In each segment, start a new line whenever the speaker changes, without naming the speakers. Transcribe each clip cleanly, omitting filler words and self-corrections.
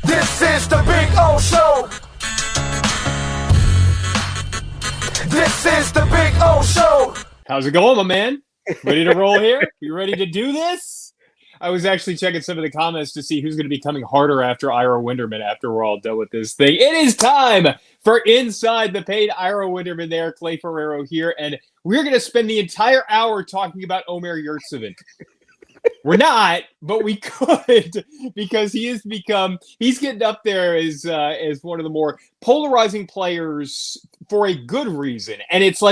This is the Big O Show. This is the Big O Show.
How's it going, my man? Ready to roll here? You ready to do this? I was actually checking some of the comments to see who's going to be coming harder after Ira Winderman after we're all done with this thing. It is time for Inside the Paint. Ira Winderman there, Clay Ferraro here, and we're going to spend the entire hour talking about Omer Yurtseven. We're not, but we could, because he's getting up there as one of the more polarizing players for a good reason. And it's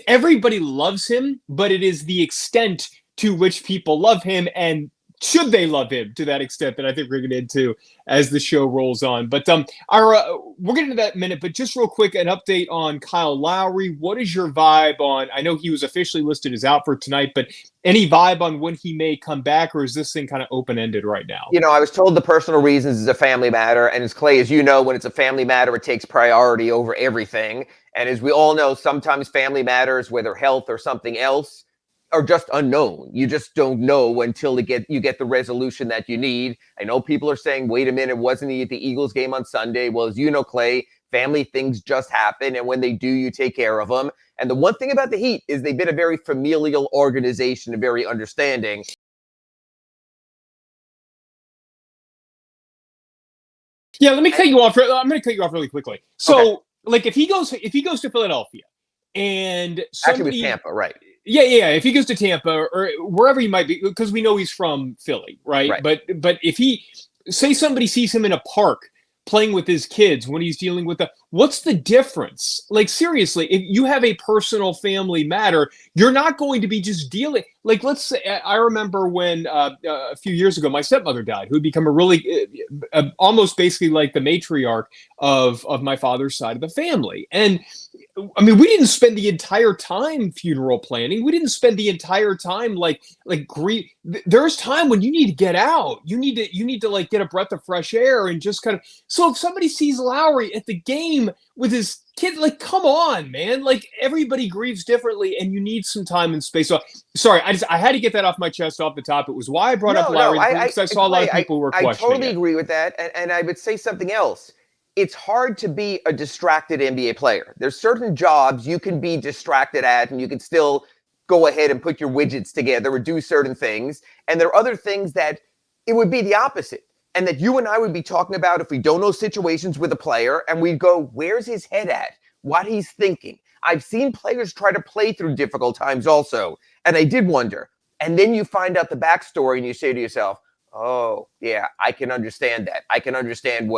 everybody loves him, but it is the extent to which people love him, and should they love him to that extent that I think we're going to get into as the show rolls on. But Ira, we'll get into that in a minute, but just real quick, an update on Kyle Lowry. What is your vibe on, I know he was officially listed as out for tonight, but any vibe on when he may come back, or is this thing kind of open-ended right now?
You know, I was told the personal reasons is a family matter, and as Clay, as you know, when it's a family matter, it takes priority over everything. And as we all know, sometimes family matters, whether health or something else, are just unknown. You just don't know until you get the resolution that you need. I know people are saying, wait a minute, wasn't he at the Eagles game on Sunday? Well, as you know, Clay, family things just happen, and when they do, you take care of them. And the one thing about the Heat is they've been a very familial organization and very understanding.
Yeah, let me cut you off. I'm going to cut you off really quickly. So, okay. If he goes to Philadelphia and somebody,
actually with Tampa, right?
Yeah. If he goes to Tampa or wherever he might be, because we know he's from Philly, right? But if he, say somebody sees him in a park playing with his kids when he's dealing with what's the difference? Like, seriously, if you have a personal family matter, you're not going to be just dealing. Like, let's say, I remember when a few years ago, my stepmother died, who had become a really, almost basically like the matriarch of my father's side of the family. And I mean, we didn't spend the entire time funeral planning. We didn't spend the entire time like grief. There's time when you need to get out. You need to like get a breath of fresh air and just kind of. So if somebody sees Lowry at the game with his kid, like, come on, man. Like, everybody grieves differently, and you need some time and space. So sorry, I had to get that off my chest off the top. It was why I brought up Lowry, because I saw a lot of people who were questioning
I totally agree with that, and I would say something else. It's hard to be a distracted NBA player. There's certain jobs you can be distracted at, and you can still go ahead and put your widgets together or do certain things. And there are other things that it would be the opposite, and that you and I would be talking about if we don't know situations with a player, and we'd go, where's his head at? What he's thinking. I've seen players try to play through difficult times also, and I did wonder. And then you find out the backstory, and you say to yourself, oh, yeah, I can understand that. I can understand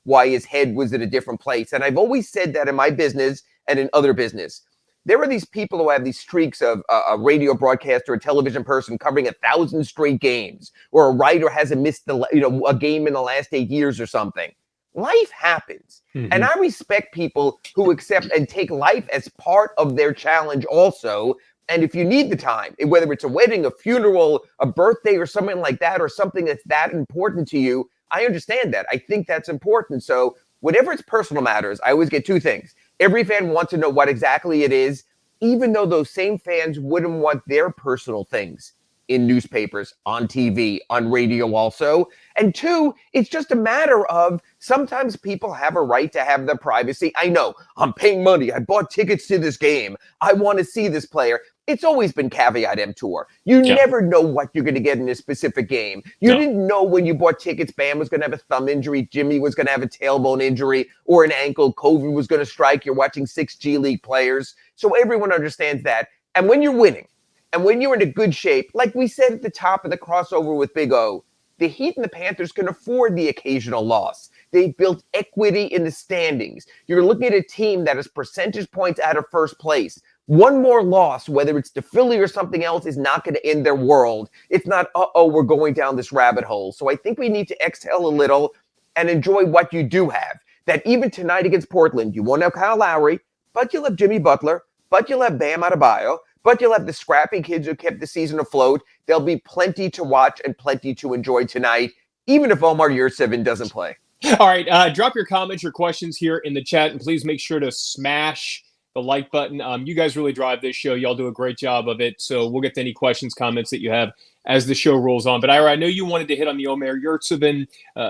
why his head was at a different place. And I've always said that in my business and in other business. There are these people who have these streaks of a radio broadcaster, a television person covering 1,000 straight games, or a writer hasn't missed a game in the last 8 years or something. Life happens. Mm-hmm. And I respect people who accept and take life as part of their challenge also. And if you need the time, whether it's a wedding, a funeral, a birthday, or something like that, or something that's that important to you, I understand that. I think that's important. So whatever its personal matters, I always get two things. Every fan wants to know what exactly it is, even though those same fans wouldn't want their personal things in newspapers, on TV, on radio also. And two, it's just a matter of sometimes people have a right to have their privacy. I know, I'm paying money. I bought tickets to this game. I want to see this player. It's always been caveat emptor. You never know what you're going to get in a specific game. You didn't know when you bought tickets, Bam was going to have a thumb injury, Jimmy was going to have a tailbone injury, or an ankle, COVID was going to strike. You're watching 6 G League players. So everyone understands that. And when you're winning, and when you're in a good shape, like we said at the top of the crossover with Big O, the Heat and the Panthers can afford the occasional loss. They've built equity in the standings. You're looking at a team that is percentage points out of first place. One more loss, whether it's to Philly or something else, is not going to end their world. It's not, we're going down this rabbit hole. So I think we need to exhale a little and enjoy what you do have. That even tonight against Portland, you won't have Kyle Lowry, but you'll have Jimmy Butler, but you'll have Bam Adebayo, but you'll have the scrappy kids who kept the season afloat. There'll be plenty to watch and plenty to enjoy tonight, even if Omer Yurtseven doesn't play.
All right, drop your comments, your questions here in the chat, and please make sure to smash the like button. You guys really drive this show. Y'all do a great job of it. So we'll get to any questions, comments that you have as the show rolls on. But Ira, I know you wanted to hit on the Omer Yurtseven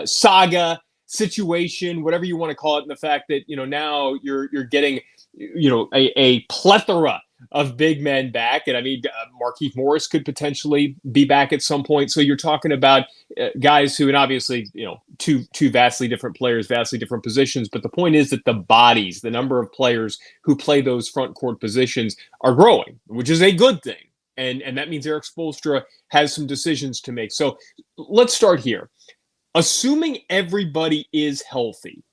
saga, situation, whatever you want to call it, and the fact that, now you're getting, a plethora of big men back. And I mean, Markieff Morris could potentially be back at some point. So you're talking about guys who, and obviously, two vastly different players, vastly different positions. But the point is that the bodies, the number of players who play those front court positions are growing, which is a good thing. And that means Eric Spoelstra has some decisions to make. So let's start here. Assuming everybody is healthy,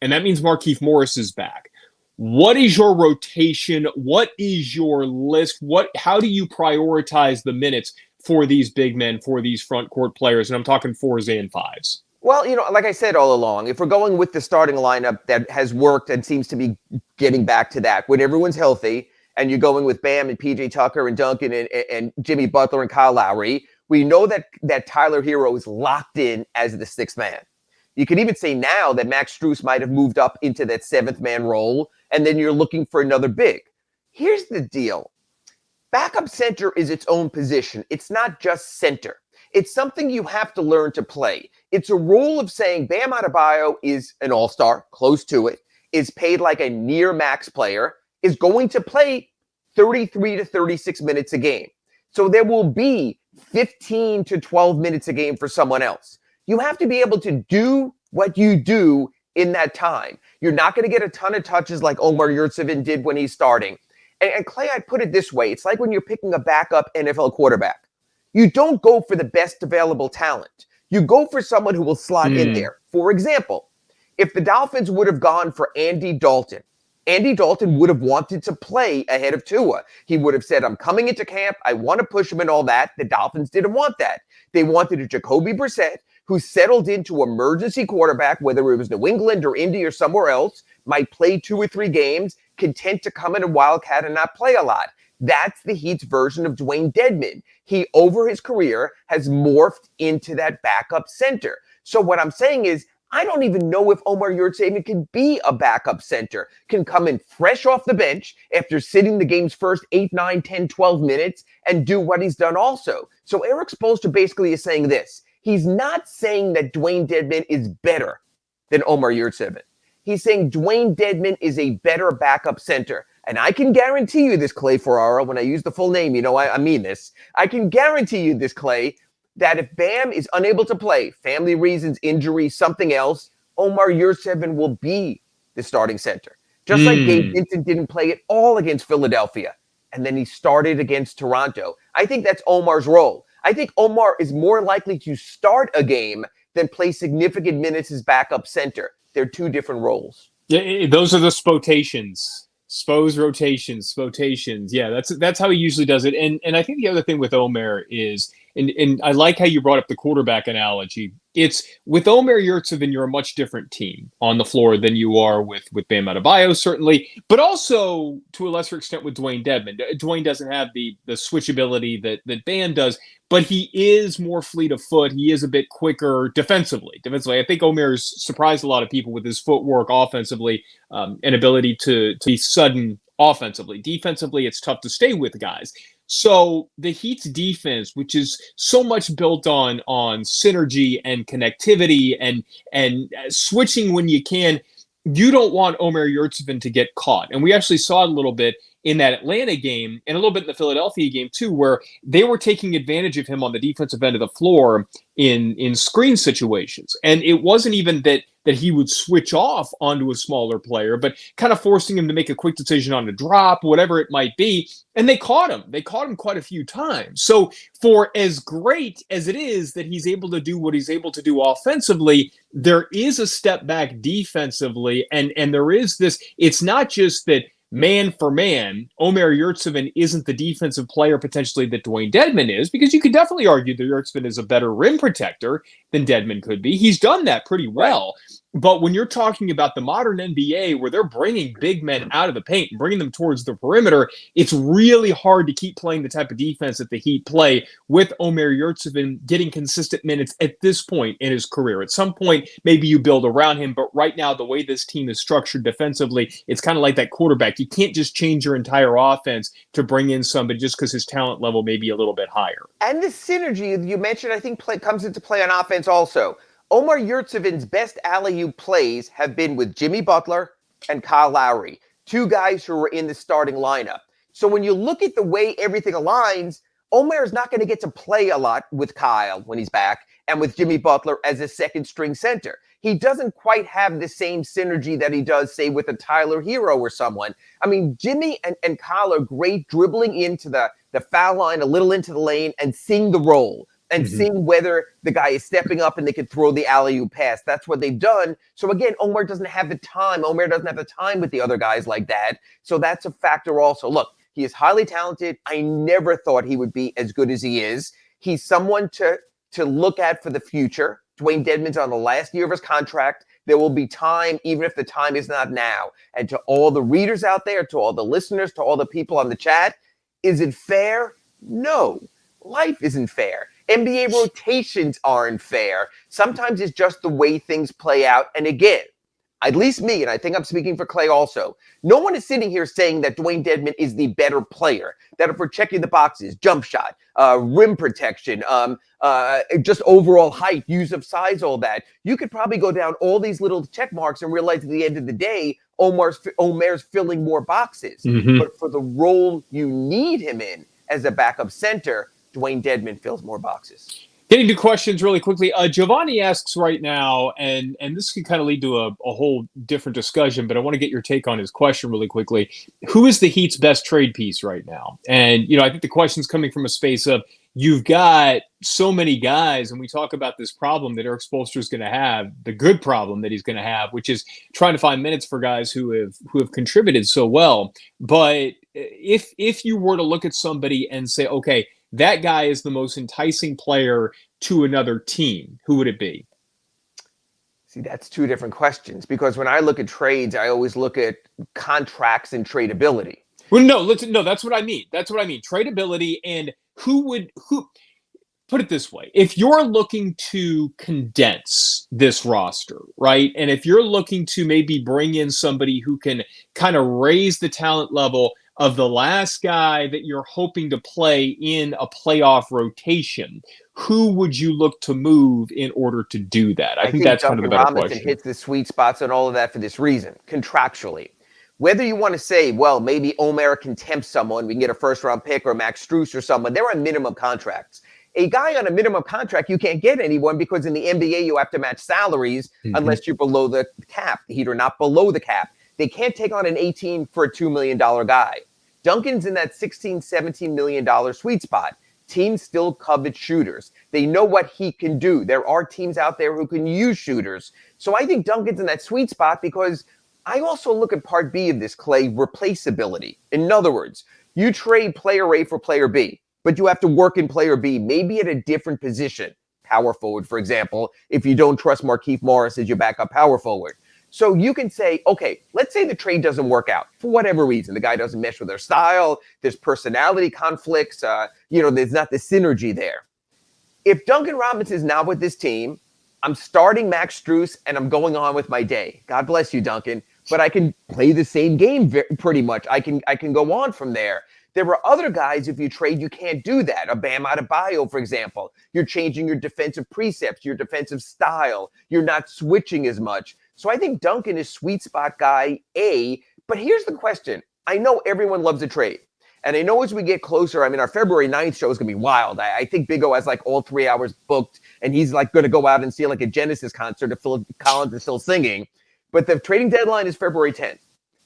and that means Markieff Morris is back, what is your rotation? What is your list? How do you prioritize the minutes for these big men, for these front court players? And I'm talking 4s and 5s.
Well, like I said all along, if we're going with the starting lineup that has worked and seems to be getting back to that, when everyone's healthy and you're going with Bam and PJ Tucker and Duncan and Jimmy Butler and Kyle Lowry, we know that Tyler Hero is locked in as the sixth man. You could even say now that Max Strus might have moved up into that seventh man role, and then you're looking for another big. Here's the deal. Backup center is its own position. It's not just center. It's something you have to learn to play. It's a role of saying Bam Adebayo is an all-star, close to it, is paid like a near max player, is going to play 33 to 36 minutes a game. So there will be 15 to 12 minutes a game for someone else. You have to be able to do what you do in that time. You're not going to get a ton of touches like Omer Yurtseven did when he's starting. And Clay, I'd put it this way. It's like when you're picking a backup NFL quarterback. You don't go for the best available talent. You go for someone who will slot in there. For example, if the Dolphins would have gone for Andy Dalton would have wanted to play ahead of Tua. He would have said, I'm coming into camp. I want to push him and all that. The Dolphins didn't want that. They wanted a Jacoby Brissett who settled into emergency quarterback, whether it was New England or Indy or somewhere else, might play 2 or 3 games, content to come in a Wildcat and not play a lot. That's the Heat's version of Dwayne Dedmon. He, over his career, has morphed into that backup center. So what I'm saying is, I don't even know if Omer Yurtseven can be a backup center, can come in fresh off the bench after sitting the game's first 8, 9, 10, 12 minutes and do what he's done also. So Eric Spoelstra basically is saying this. He's not saying that Dwayne Dedmon is better than Omer Yurtseven. He's saying Dwayne Dedmon is a better backup center. And I can guarantee you this, Clay Ferraro, when I use the full name, I mean this. I can guarantee you this, Clay, that if Bam is unable to play, family reasons, injury, something else, Omer Yurtseven will be the starting center. Just like Gabe Vincent didn't play at all against Philadelphia, and then he started against Toronto. I think that's Omar's role. I think Omar is more likely to start a game than play significant minutes as backup center. They're 2 different roles.
Yeah, those are the spotations. Spose rotations, spotations. Yeah, that's how he usually does it. And I think the other thing with Omer is, and I like how you brought up the quarterback analogy. It's with Omer Yurtseven, you're a much different team on the floor than you are with Bam Adebayo, certainly, but also to a lesser extent with Dwayne Dedmon. Dwayne doesn't have the switchability that Bam does, but he is more fleet of foot. He is a bit quicker defensively. I think Omer's surprised a lot of people with his footwork offensively, and ability to be sudden offensively. Defensively, it's tough to stay with guys. So the Heat's defense, which is so much built on synergy and connectivity and switching when you can, you don't want Omer Yurtseven to get caught. And we actually saw it a little bit in that Atlanta game and a little bit in the Philadelphia game too, where they were taking advantage of him on the defensive end of the floor in screen situations. And it wasn't even that he would switch off onto a smaller player, but kind of forcing him to make a quick decision on a drop, whatever it might be. And they caught him. They caught him quite a few times. So for as great as it is that he's able to do what he's able to do offensively, there is a step back defensively. And there is this, it's not just that man for man, Omer Yurtseven isn't the defensive player potentially that Dwayne Dedmon is, because you could definitely argue that Yurtseven is a better rim protector than Dedmon could be. He's done that pretty well. But when you're talking about the modern NBA, where they're bringing big men out of the paint and bringing them towards the perimeter, it's really hard to keep playing the type of defense that the Heat play with Omer Yurtseven getting consistent minutes at this point in his career. At some point, maybe you build around him, but right now, the way this team is structured defensively, it's kind of like that quarterback. You can't just change your entire offense to bring in somebody just because his talent level may be a little bit higher.
And the synergy you mentioned, I think, comes into play on offense also. Omer Yurtseven's best alley-oop plays have been with Jimmy Butler and Kyle Lowry, two guys who were in the starting lineup. So when you look at the way everything aligns, Omer is not going to get to play a lot with Kyle when he's back and with Jimmy Butler as a second-string center. He doesn't quite have the same synergy that he does, say, with a Tyler Hero or someone. I mean, Jimmy and Kyle are great dribbling into the foul line, a little into the lane, and seeing the roll. And seeing whether the guy is stepping up and they can throw the alley-oop pass. That's what they've done. So again, Omer doesn't have the time. Omer doesn't have the time with the other guys like that. So that's a factor also. Look, he is highly talented. I never thought he would be as good as he is. He's someone to look at for the future. Dwayne Dedmon's on the last year of his contract. There will be time, even if the time is not now. And to all the readers out there, to all the listeners, to all the people on the chat, is it fair? No. Life isn't fair. NBA rotations aren't fair. Sometimes it's just the way things play out. And again, at least me, and I think I'm speaking for Clay also, no one is sitting here saying that Dwayne Dedmon is the better player, that if we're checking the boxes, jump shot, rim protection, just overall height, use of size, all that, you could probably go down all these little check marks and realize at the end of the day, Omer's filling more boxes. But for the role you need him in as a backup center, Dwayne Dedmon fills more boxes.
Getting to questions really quickly. Giovanni asks right now, and this could kind of lead to a whole different discussion, but I want to get your take on his question really quickly. Who is the Heat's best trade piece right now? And, I think the question's coming from a space of you've got so many guys, and we talk about this problem that Eric Spoelstra is going to have, the good problem that he's going to have, which is trying to find minutes for guys who have contributed so well. But if you were to look at somebody and say, okay, that guy is the most enticing player to another team, who would it be?
See, that's two different questions, because when I look at trades, I always look at contracts and tradability.
Well, no, that's what I mean. That's what I mean. Tradability, and who put it this way. If you're looking to condense this roster, right? And if you're looking to maybe bring in somebody who can kind of raise the talent level of the last guy that you're hoping to play in a playoff rotation, who would you look to move in order to do that? I think that's kind of the better
Robinson
question.
Hits the sweet spots and all of that for this reason, contractually. Whether you want to say, well, maybe Omer can tempt someone, we can get a first-round pick, or Max Strus or someone, they're on minimum contracts. A guy on a minimum contract, you can't get anyone, because in the NBA, you have to match salaries unless you're below the cap. The Heat are not below the cap. They can't take on an 18 for a $2 million guy. Duncan's in that $16, $17 million sweet spot. Teams still covet shooters. They know what he can do. There are teams out there who can use shooters. So I think Duncan's in that sweet spot, because I also look at part B of this, Clay, replaceability. In other words, you trade player A for player B, but you have to work in player B, maybe at a different position. Power forward, for example, if you don't trust Markieff Morris as your backup power forward. So you can say, okay, let's say the trade doesn't work out for whatever reason. The guy doesn't mesh with their style. There's personality conflicts. There's not the synergy there. If Duncan Robinson is not with this team, I'm starting Max Strus and I'm going on with my day. God bless you, Duncan. But I can play the same game pretty much. I can go on from there. There are other guys, if you trade, you can't do that. A Bam Adebayo, for example. You're changing your defensive precepts, your defensive style. You're not switching as much. So I think Duncan is sweet spot guy A. But here's the question. I know everyone loves a trade. And I know as we get closer, our February 9th show is going to be wild. I think Big O has like all 3 hours booked, and he's like going to go out and see like a Genesis concert if Phil Collins is still singing. But the trading deadline is February 10th.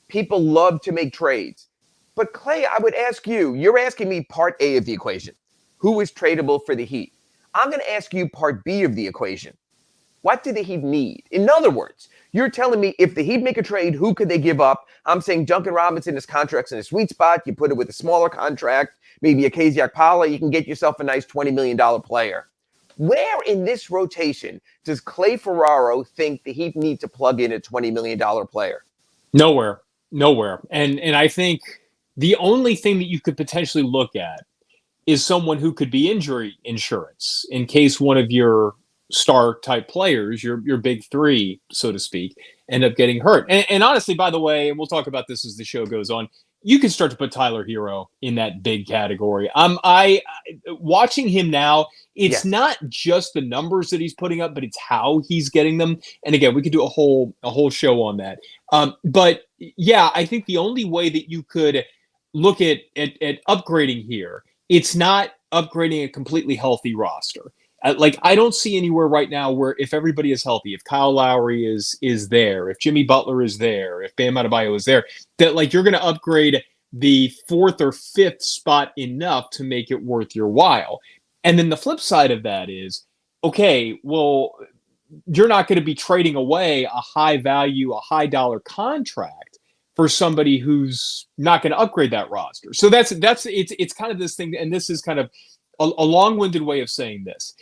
People love to make trades. But Clay, I would ask you, you're asking me part A of the equation. Who is tradable for the Heat? I'm going to ask you part B of the equation. What do the Heat need? In other words, you're telling me if the Heat make a trade, who could they give up? I'm saying Duncan Robinson, his contract's in a sweet spot. You put it with a smaller contract, maybe a KZ Pallet, you can get yourself a nice $20 million player. Where in this rotation does Clay Ferraro think that he'd need to plug in a $20 million player?
Nowhere. And I think the only thing that you could potentially look at is someone who could be injury insurance in case one of your star type players, your big three, so to speak, end up getting hurt. And honestly, by the way, and we'll talk about this as the show goes on, you can start to put Tyler Hero in that big category. I watching him now, it's not just the numbers that he's putting up, but it's how he's getting them. And again, we could do a whole show on that. But yeah, I think the only way that you could look at upgrading here, it's not upgrading a completely healthy roster. I don't see anywhere right now where if everybody is healthy, if Kyle Lowry is there, if Jimmy Butler is there, if Bam Adebayo is there, that you're going to upgrade the 4th or 5th spot enough to make it worth your while. And then the flip side of that is, okay, well, you're not going to be trading away a high value, a high dollar contract for somebody who's not going to upgrade that roster. So it's kind of this thing, and this is kind of a long-winded way of saying this.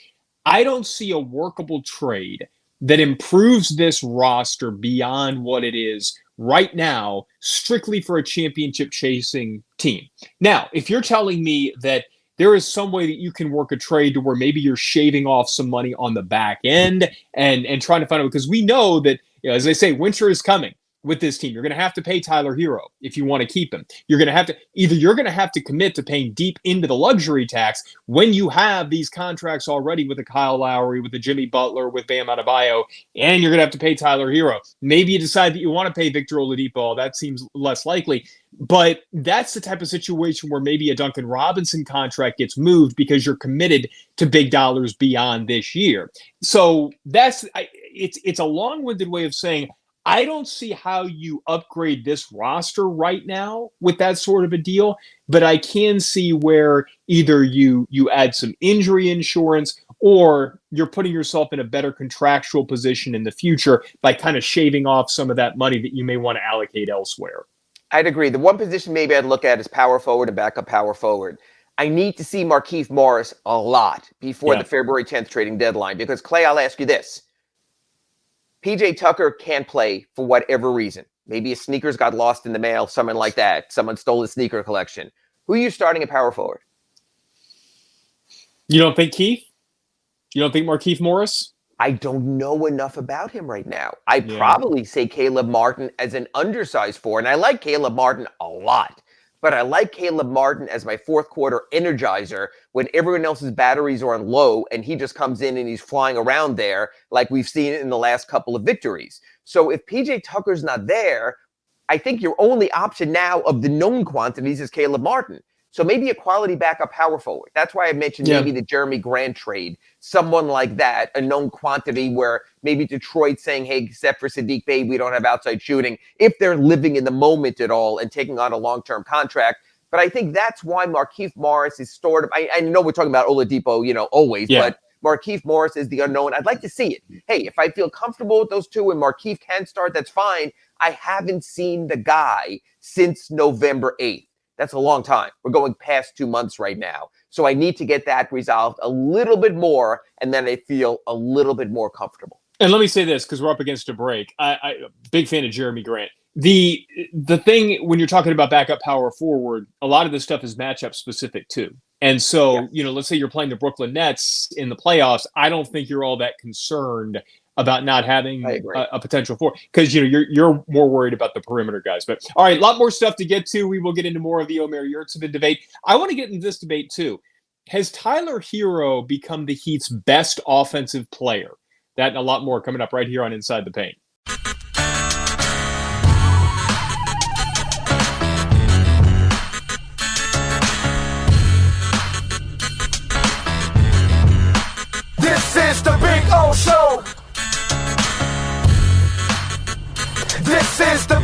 I don't see a workable trade that improves this roster beyond what it is right now, strictly for a championship-chasing team. Now, if you're telling me that there is some way that you can work a trade to where maybe you're shaving off some money on the back end and trying to find out, because we know that, as they say, winter is coming with this team. You're going to have to pay Tyler Hero if you want to keep him. You're going to have to commit to paying deep into the luxury tax when you have these contracts already with a Kyle Lowry, with a Jimmy Butler, with Bam Adebayo, and you're going to have to pay Tyler Hero. Maybe you decide that you want to pay Victor Oladipo. That seems less likely. But that's the type of situation where maybe a Duncan Robinson contract gets moved because you're committed to big dollars beyond this year. So it's a long-winded way of saying I don't see how you upgrade this roster right now with that sort of a deal, but I can see where either you add some injury insurance or you're putting yourself in a better contractual position in the future by kind of shaving off some of that money that you may want to allocate elsewhere.
I'd agree. The one position maybe I'd look at is power forward and backup power forward. I need to see Markieff Morris a lot before the February 10th trading deadline because, Clay, I'll ask you this. PJ Tucker can't play for whatever reason. Maybe his sneakers got lost in the mail, something like that. Someone stole his sneaker collection. Who are you starting at power forward?
You don't think Keith? You don't think Markieff Morris?
I don't know enough about him right now. I'd probably say Caleb Martin as an undersized four, and I like Caleb Martin a lot. But I like Caleb Martin as my fourth quarter energizer when everyone else's batteries are on low and he just comes in and he's flying around there like we've seen in the last couple of victories. So if PJ Tucker's not there, I think your only option now of the known quantities is Caleb Martin. So maybe a quality backup power forward. That's why I mentioned maybe the Jeremy Grant trade, someone like that, a known quantity where maybe Detroit saying, hey, except for Sadiq Bey, we don't have outside shooting, if they're living in the moment at all and taking on a long-term contract. But I think that's why Markieff Morris is sort of, I know we're talking about Oladipo, always, but Markieff Morris is the unknown. I'd like to see it. Hey, if I feel comfortable with those two and Markieff can start, that's fine. I haven't seen the guy since November 8th. That's a long time. We're going past 2 months right now. So I need to get that resolved a little bit more, and then I feel a little bit more comfortable.
And let me say this, because we're up against a break. I big fan of Jeremy Grant. The thing when you're talking about backup power forward, a lot of this stuff is matchup specific too. And so, let's say you're playing the Brooklyn Nets in the playoffs. I don't think you're all that concerned about not having a potential for, because you're more worried about the perimeter guys. But all right, a lot more stuff to get to. We will get into more of the Omer Yurtseven debate. I want to get into this debate too. Has Tyler Hero become the Heat's best offensive player? That and a lot more coming up right here on Inside the Paint.
This is the Big O Show. This is the